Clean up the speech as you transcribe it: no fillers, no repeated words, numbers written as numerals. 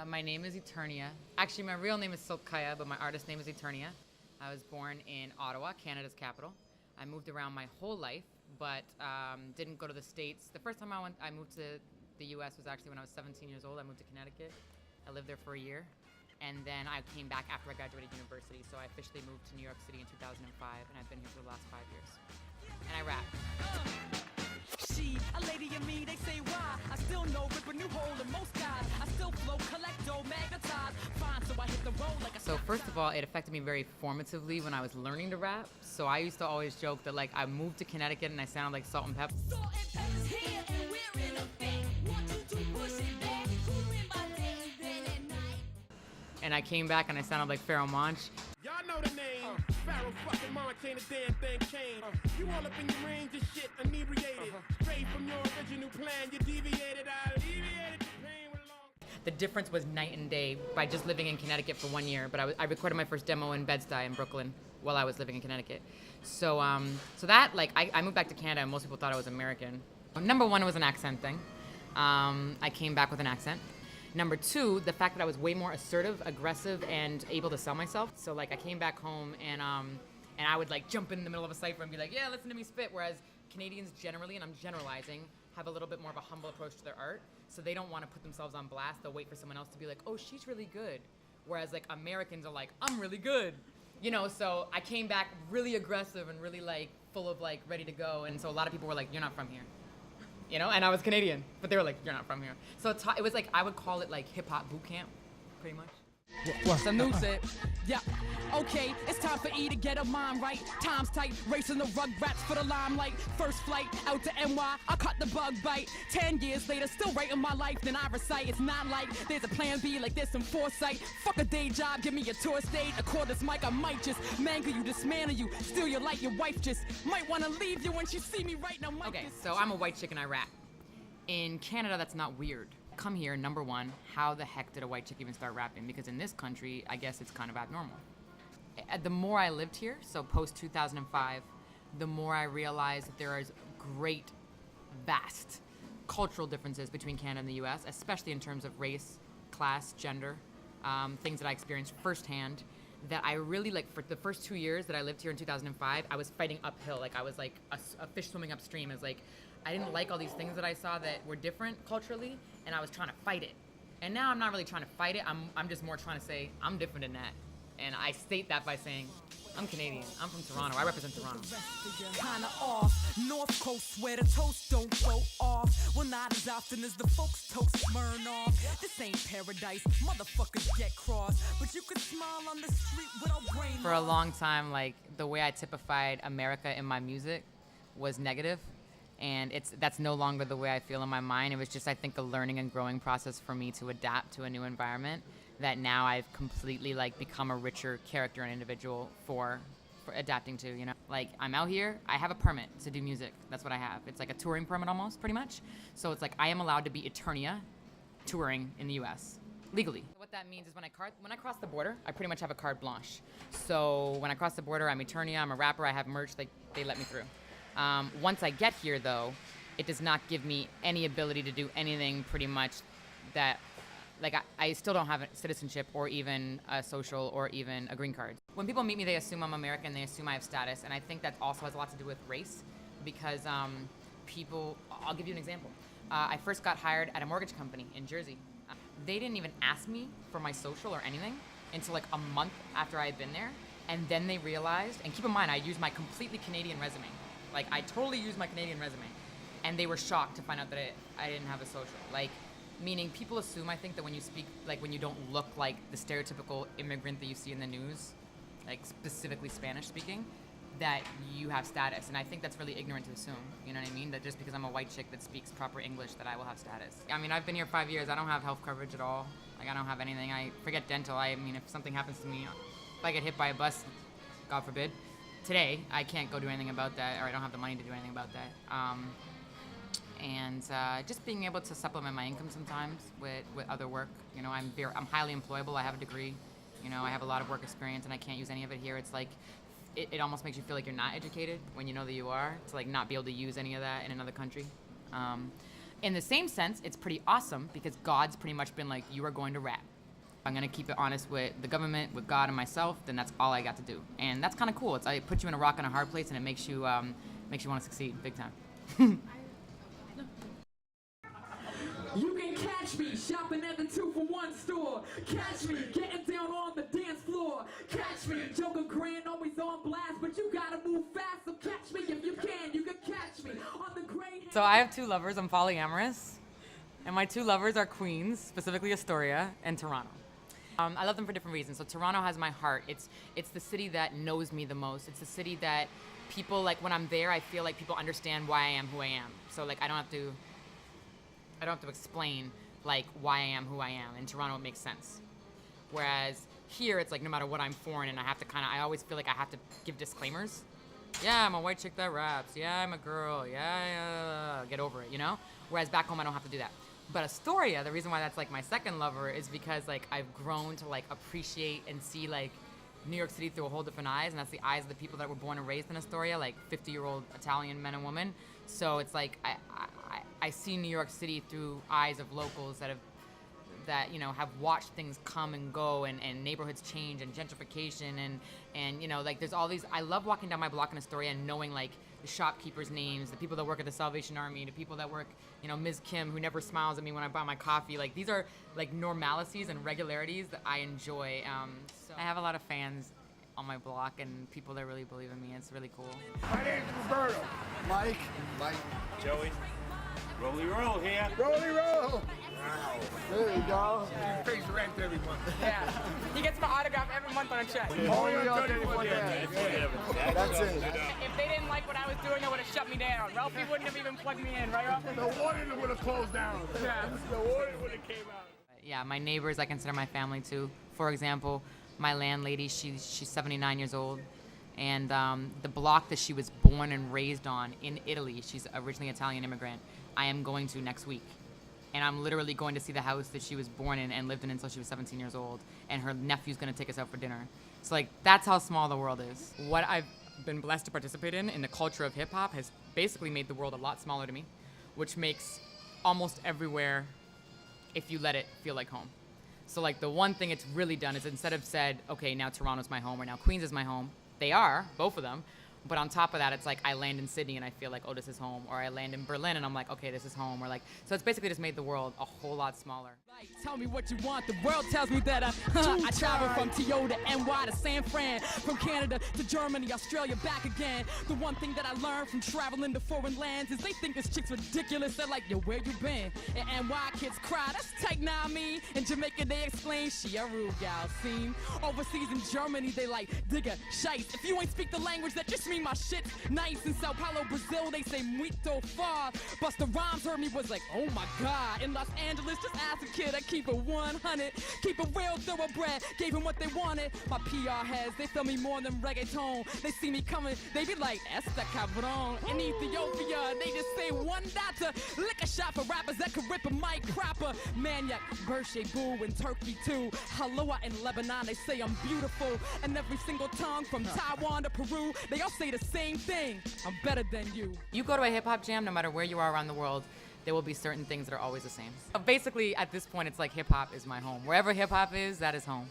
My name is Eternia. Actually, my real name is Silk Kaya, but my artist name is Eternia. I was born in Ottawa, Canada's capital. I moved around my whole life, but didn't go to the States. The first time I moved to the U.S. was actually when I was 17 years old. I moved to Connecticut. I lived there for a year. And then I came back after I graduated university. So I officially moved to New York City in 2005, and I've been here for the last 5 years. And I rap. She, a lady in me, they say why. I still know, rip a new hole in most guys. I still flow, collect dough, magnetize. Fine, so I hit the road like a... So first of all, it affected me very formatively when I was learning to rap. So I used to always joke that like I moved to Connecticut and I sounded like Salt and Pepper. Salt and pepper's here and we're in effect. 1, 2, 3, push it back. Who in my day, then at night. And I came back and I sounded like Pharoah Monch. Y'all know the name. Pharaoh fucking mama can't a damn thing change. You all up in your range of shit, inebriated. Straight from your original plan, you deviated. I alleviated the pain with long. The difference was night and day by just living in Connecticut for 1 year. But I recorded my first demo in Bed-Stuy in Brooklyn while I was living in Connecticut. So that, like, I moved back to Canada and most people thought I was American. Number one, it was an accent thing. I came back with an accent. Number two, the fact that I was way more assertive, aggressive, and able to sell myself. So like I came back home and I would like jump in the middle of a cipher and be like, yeah, listen to me spit. Whereas Canadians generally, and I'm generalizing, have a little bit more of a humble approach to their art. So they don't want to put themselves on blast. They'll wait for someone else to be like, oh, she's really good. Whereas like Americans are like, I'm really good. You know, so I came back really aggressive and really like full of like ready to go. And so a lot of people were like, you're not from here. You know, and I was Canadian, but they were like, you're not from here. So it was like, I would call it like hip hop boot camp, pretty much. Snooze it. Yeah. Okay, it's time for E to get her mind right. Time's tight, racing the rugrats for the limelight. First flight out to NY, I caught the bug bite. 10 years later, still writing my life, then I recite. It's not like there's a plan B, like there's some foresight. Fuck a day job, give me a tour stage. A cordless mic, I might just mangle you, dismantle you. Steal your light, your wife just might wanna leave you when she see me right now. Okay, so I'm a white chick and I rap. In Canada, that's not weird. Come here, number one, how the heck did a white chick even start rapping? Because in this country, I guess it's kind of abnormal. The more I lived here, so post 2005, the more I realized that there is great, vast cultural differences between Canada and the US, especially in terms of race, class, gender, things that I experienced firsthand. That I really, like, for the first 2 years that I lived here in 2005, I was fighting uphill. Like, I was like a fish swimming upstream. It's like, I didn't like all these things that I saw that were different culturally, and I was trying to fight it. And now I'm not really trying to fight it. I'm just more trying to say, I'm different than that. And I state that by saying, I'm Canadian. I'm from Toronto. I represent Toronto. Kinda off, North Coast where the toast don't go off. Well, not as often as the folks toast Smirnoff. This ain't paradise, motherfuckers get crossed. But you could smile on the street without brain. For a long time, like, the way I typified America in my music was negative. And that's no longer the way I feel in my mind. It was just, I think, a learning and growing process for me to adapt to a new environment that now I've completely, like, become a richer character and individual for adapting to, you know? Like, I'm out here, I have a permit to do music. That's what I have. It's like a touring permit almost, pretty much. So it's like I am allowed to be Eternia touring in the U.S. legally. What that means is when I cross the border, I pretty much have a carte blanche. So when I cross the border, I'm Eternia, I'm a rapper, I have merch, they let me through. Once I get here, though, it does not give me any ability to do anything pretty much that, like, I still don't have a citizenship or even a social or even a green card. When people meet me, they assume I'm American, they assume I have status, and I think that also has a lot to do with race because people, I'll give you an example. I first got hired at a mortgage company in Jersey. They didn't even ask me for my social or anything until like a month after I had been there, and then they realized, and keep in mind, I used my completely Canadian resume. Like, I totally used my Canadian resume. And they were shocked to find out that I didn't have a social. Like, meaning people assume, I think, that when you speak, like, when you don't look like the stereotypical immigrant that you see in the news, like, specifically Spanish speaking, that you have status. And I think that's really ignorant to assume, you know what I mean? That just because I'm a white chick that speaks proper English that I will have status. I mean, I've been here 5 years. I don't have health coverage at all. Like, I don't have anything. I forget dental. I mean, if something happens to me, if I get hit by a bus, God forbid, today, I can't go do anything about that, or I don't have the money to do anything about that. And just being able to supplement my income sometimes with other work. You know, I'm highly employable. I have a degree. You know, I have a lot of work experience, and I can't use any of it here. It's like, it almost makes you feel like you're not educated when you know that you are, to like not be able to use any of that in another country. In the same sense, it's pretty awesome because God's pretty much been like, you are going to rap. I'm gonna keep it honest with the government, with God and myself, then that's all I got to do. And that's kind of cool. It puts you in a rock and a hard place, and it makes you want to succeed big time. You can catch me shopping at the 2-for-1 store. Catch me getting down on the dance floor. Catch me Joker Grand always on blast, but you gotta move fast. So catch me if you can. You can catch me on the gray. So I have 2 lovers. I'm polyamorous, and my 2 lovers are Queens, specifically Astoria and Toronto. I love them for different reasons. So Toronto has my heart. It's the city that knows me the most. It's the city that people, like, when I'm there, I feel like people understand why I am who I am. So like I don't have to explain like why I am who I am. In Toronto, it makes sense. Whereas here, it's like no matter what, I'm foreign, and I always feel like I have to give disclaimers. Yeah, I'm a white chick that raps. Yeah, I'm a girl. Yeah, get over it, you know? Whereas back home, I don't have to do that. But Astoria, the reason why that's like my second lover is because like I've grown to like appreciate and see like New York City through a whole different eyes, and that's the eyes of the people that were born and raised in Astoria, like 50-year-old Italian men and women. So it's like I see New York City through eyes of locals that have watched things come and go, and neighborhoods change, and gentrification, and you know, like there's all these. I love walking down my block in Astoria and knowing like the shopkeepers' names, the people that work at the Salvation Army, the people that work, you know, Ms. Kim, who never smiles at me when I buy my coffee. Like these are like normalities and regularities that I enjoy. So I have a lot of fans on my block and people that really believe in me. It's really cool. My name's Roberto. Mike. Joey. Rolly Roll here. Rolly roll. Wow. There you go. He pays rent every month. Yeah, he gets my autograph every month on a check. Only on 31 days. That's it. If they didn't like what I was doing, they would have shut me down. Ralphie wouldn't have even plugged me in, right, Ralphie? No wonder it would have closed down. Yeah. No wonder it would have came out. Yeah, my neighbors I consider my family too. For example, my landlady, she's 79 years old, and the block that she was born and raised on in Italy, she's originally Italian immigrant, I am going to next week. And I'm literally going to see the house that she was born in and lived in until she was 17 years old. And her nephew's going to take us out for dinner. So, like, that's how small the world is. What I've been blessed to participate in the culture of hip-hop has basically made the world a lot smaller to me, which makes almost everywhere, if you let it, feel like home. So, like, the one thing it's really done is instead of said, okay, now Toronto's my home or now Queens is my home, they are, both of them. But on top of that, it's like I land in Sydney and I feel like, oh, this is home. Or I land in Berlin and I'm like, okay, this is home. Or like, so it's basically just made the world a whole lot smaller. Tell me what you want. The world tells me that I travel from TO to NY to San Fran, from Canada to Germany, Australia, back again. The one thing that I learned from traveling to foreign lands is they think this chick's ridiculous. They're like, yo, where you been? And NY kids cry, that's tight now me. In Jamaica they exclaim, she a rude gal, scene. Overseas in Germany they like, digga, shite. If you ain't speak the language, that just mean my shit's nice. In Sao Paulo, Brazil, they say muito far. Busta Rhymes heard me, was like, oh my God. In Los Angeles, just ask a kid, I keep it 100. Keep it real thoroughbred, gave them what they wanted. My PR heads, they feel me more than reggaeton. They see me coming, they be like, Esta cabron. In Ethiopia, they just say one data. Lick a shot for rappers that could rip a mic proper. Maniac, Bershe, Boo, in Turkey too. Halua in Lebanon, they say I'm beautiful. And every single tongue from Taiwan to Peru, they all say the same thing. I'm better than you. You go to a hip-hop jam, no matter where you are around the world, there will be certain things that are always the same. Basically, at this point, it's like hip-hop is my home. Wherever hip-hop is, that is home.